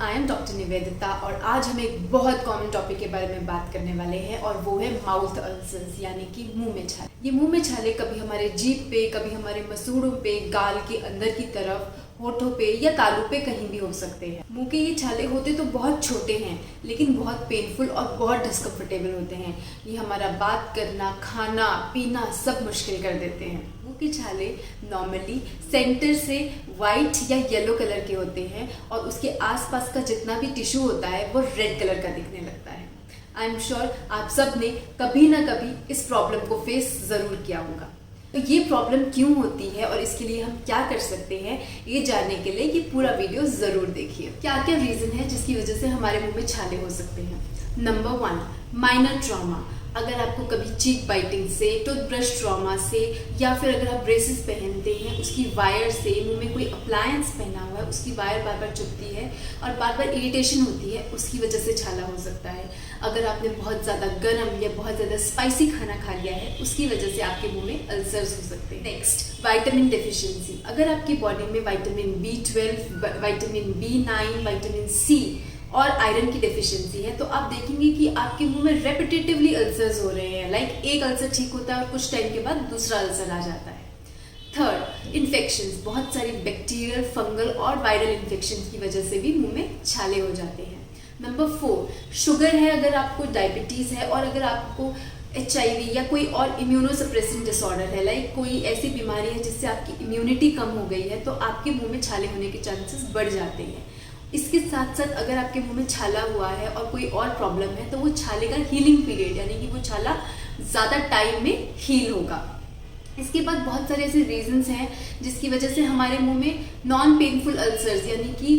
I am doctor Nivedita और आज हम एक बहुत कॉमन टॉपिक के बारे में बात करने वाले हैं और वो है माउथ अल्सर्स यानी कि मुंह में छाले। ये मुंह में छाले कभी हमारे जीभ पे, कभी हमारे मसूड़ों पे, गाल के अंदर की तरफ, होठों पे या तालू पे कहीं भी हो सकते हैं। मुंह के ये छाले होते तो बहुत छोटे हैं लेकिन बहुत पेनफुल और बहुत डिस्कम्फर्टेबल होते हैं। ये हमारा बात करना, खाना पीना सब मुश्किल कर देते हैं। मुंह के छाले नॉर्मली सेंटर से वाइट या येलो कलर के होते हैं और उसके आसपास का जितना भी टिश्यू होता है वो रेड कलर का दिखने लगता है। आई एम श्योर आप सब ने कभी ना कभी इस प्रॉब्लम को फेस ज़रूर किया होगा। तो ये प्रॉब्लम क्यों होती है और इसके लिए हम क्या कर सकते हैं, ये जानने के लिए ये पूरा वीडियो ज़रूर देखिए। क्या क्या रीज़न है जिसकी वजह से हमारे मुंह में छाले हो सकते हैं। Number 1, minor trauma. अगर आपको कभी चीक बाइटिंग से, टूथब्रश ट्रॉमा से या फिर अगर आप ब्रेसेस पहनते हैं उसकी वायर से, मुंह में कोई अप्लायंस पहना हुआ है उसकी वायर बार बार चुभती है और बार बार इरिटेशन होती है, उसकी वजह से छाला हो सकता है। अगर आपने बहुत ज़्यादा गर्म या बहुत ज़्यादा स्पाइसी खाना खा लिया है उसकी वजह से आपके मुंह में अल्सर्स हो सकते हैं। Next, vitamin deficiency. अगर आपकी बॉडी में vitamin B12, vitamin B9, vitamin C और आयरन की डेफिशिएंसी है तो आप देखेंगे कि आपके मुंह में रेपिटेटिवली अल्सर्स हो रहे हैं। लाइक एक अल्सर ठीक होता है और कुछ टाइम के बाद दूसरा अल्सर आ जाता है। Third, infections. बहुत सारी बैक्टीरियल, फंगल और वायरल इन्फेक्शंस की वजह से भी मुंह में छाले हो जाते हैं। नंबर 4, शुगर है। अगर आपको डायबिटीज़ है और अगर आपको HIV या कोई और इम्यूनोसप्रेसिंग डिसऑर्डर है, लाइक कोई ऐसी बीमारी है जिससे आपकी इम्यूनिटी कम हो गई है तो आपके मुंह में छाले होने के चांसेस बढ़ जाते हैं। इसके साथ साथ अगर आपके मुंह में छाला हुआ है और कोई और प्रॉब्लम है तो वो छाले का हीलिंग पीरियड यानी कि वो छाला ज़्यादा टाइम में हील होगा। इसके बाद बहुत सारे ऐसे रीजंस हैं जिसकी वजह से हमारे मुंह में नॉन पेनफुल अल्सर्स यानी कि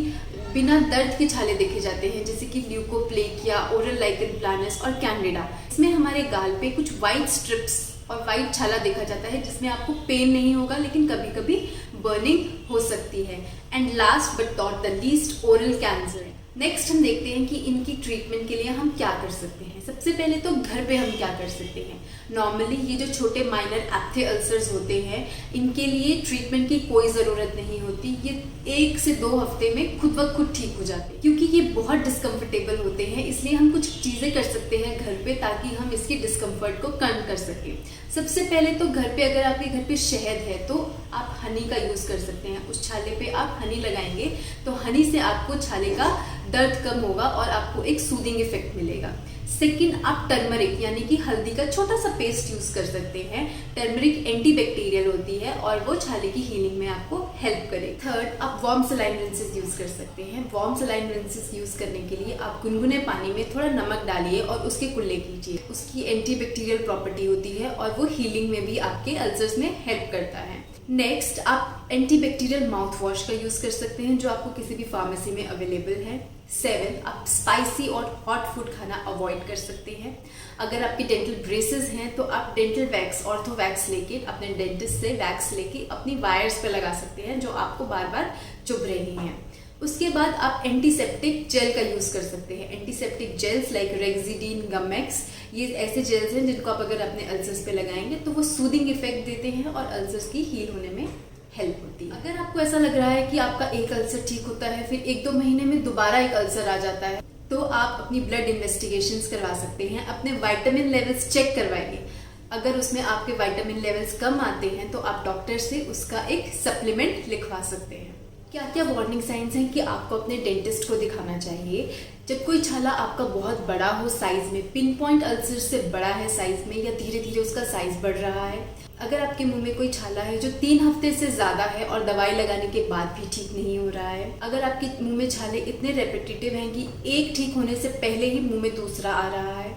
बिना दर्द के छाले देखे जाते हैं, जैसे कि ल्यूकोप्लेकिया, ओरल लाइकन प्लानस और कैंडिडा। इसमें हमारे गाल पे कुछ वाइट स्ट्रिप्स और वाइट छाला देखा जाता है जिसमें आपको पेन नहीं होगा लेकिन कभी कभी बर्निंग हो सकती है। And last but not the least, oral cancer. Next हम देखते हैं कि इनकी ट्रीटमेंट के लिए हम क्या कर सकते हैं। सबसे पहले तो घर पे हम क्या कर सकते हैं। नॉर्मली ये जो छोटे माइनर एप्थे अल्सर्स होते हैं इनके लिए ट्रीटमेंट की कोई ज़रूरत नहीं होती। ये 1 से 2 हफ्ते में खुद ब खुद ठीक हो जाते हैं। क्योंकि ये बहुत डिस्कम्फर्टेबल होते हैं इसलिए हम कुछ चीज़ें कर सकते हैं घर पे ताकि हम इसके डिस्कम्फर्ट को कम कर सकें। सबसे पहले तो घर पे अगर आपके घर पे शहद है तो आप हनी का यूज़ कर सकते हैं। उस छाले पे आप हनी लगाएंगे तो हनी से आपको छाले का दर्द कम होगा और आपको एक सूदिंग इफेक्ट मिलेगा। सेकंड, आप टर्मरिक यानी कि हल्दी का छोटा सा पेस्ट यूज कर सकते हैं। टर्मरिक एंटीबैक्टीरियल होती है और वो छाले की हीलिंग में आपको हेल्प करे। थर्ड, आप वार्म सलाइन रिंसेस यूज कर सकते हैं। वार्म सलाइन रिंसेस यूज करने के लिए आप गुनगुने पानी में थोड़ा नमक डालिए और उसके कुल्ले कीजिए। उसकी एंटीबैक्टीरियल प्रॉपर्टी होती है और वो हीलिंग में भी आपके अल्सर्स में हेल्प करता है। नेक्स्ट, आप एंटीबैक्टीरियल माउथ वॉश का यूज कर सकते हैं जो आपको किसी भी फार्मेसी में अवेलेबल है। 7, आप स्पाइसी और हॉट फूड खाना अवॉइड कर सकते हैं। अगर आपके डेंटल ब्रेसेस हैं तो आप डेंटल वैक्स, ऑर्थो वैक्स लेके अपने डेंटिस्ट से वैक्स लेके अपनी वायर्स पे लगा सकते हैं जो आपको बार बार चुभ रही हैं। उसके बाद आप एंटीसेप्टिक जेल का यूज़ कर सकते हैं। एंटीसेप्टिक जेल्स लाइक रेक्सिडीन, गमेक्स, ये ऐसे जेल्स हैं जिनको आप अगर अपने अल्सर्स पे लगाएंगे तो वो सूदिंग इफेक्ट देते हैं और अल्सर्स की हील होने में हेल्प होती है। अगर आपको ऐसा लग रहा है कि आपका एक अल्सर ठीक होता है फिर 1-2 महीने में दोबारा एक अल्सर आ जाता है तो आप अपनी ब्लड इन्वेस्टिगेशंस करवा सकते हैं। अपने विटामिन लेवल्स चेक करवाइए। अगर उसमें आपके विटामिन लेवल्स कम आते हैं तो आप डॉक्टर से उसका एक सप्लीमेंट लिखवा सकते हैं। क्या क्या वार्निंग साइंस हैं कि आपको अपने डेंटिस्ट को दिखाना चाहिए। जब कोई छाला आपका बहुत बड़ा हो साइज में, पिन पॉइंट अल्सर से बड़ा है साइज में या धीरे धीरे उसका साइज बढ़ रहा है, अगर आपके मुंह में कोई छाला है जो 3 हफ्ते से ज़्यादा है और दवाई लगाने के बाद भी ठीक नहीं हो रहा है, अगर आपके मुंह में छाले इतने रेपिटेटिव हैं कि एक ठीक होने से पहले ही मुंह में दूसरा आ रहा है,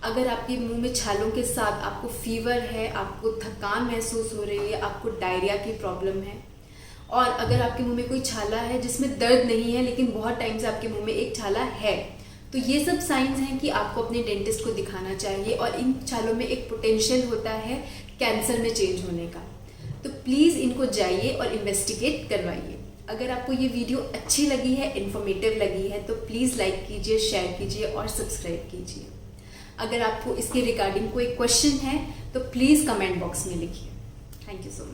अगर आपके मुंह में छालों के साथ आपको फीवर है, आपको थकान महसूस हो रही है, आपको डायरिया की प्रॉब्लम है और अगर आपके मुंह में कोई छाला है जिसमें दर्द नहीं है लेकिन बहुत टाइम से आपके मुंह में एक छाला है, तो ये सब साइंस हैं कि आपको अपने डेंटिस्ट को दिखाना चाहिए। और इन छालों में एक पोटेंशियल होता है कैंसर में चेंज होने का, तो प्लीज़ इनको जाइए और इन्वेस्टिगेट करवाइए। अगर आपको ये वीडियो अच्छी लगी है, इन्फॉर्मेटिव लगी है तो प्लीज़ लाइक कीजिए, शेयर कीजिए और सब्सक्राइब कीजिए। अगर आपको इसके रिगार्डिंग कोई क्वेश्चन है तो प्लीज़ कमेंट बॉक्स में लिखिए। Thank you so much.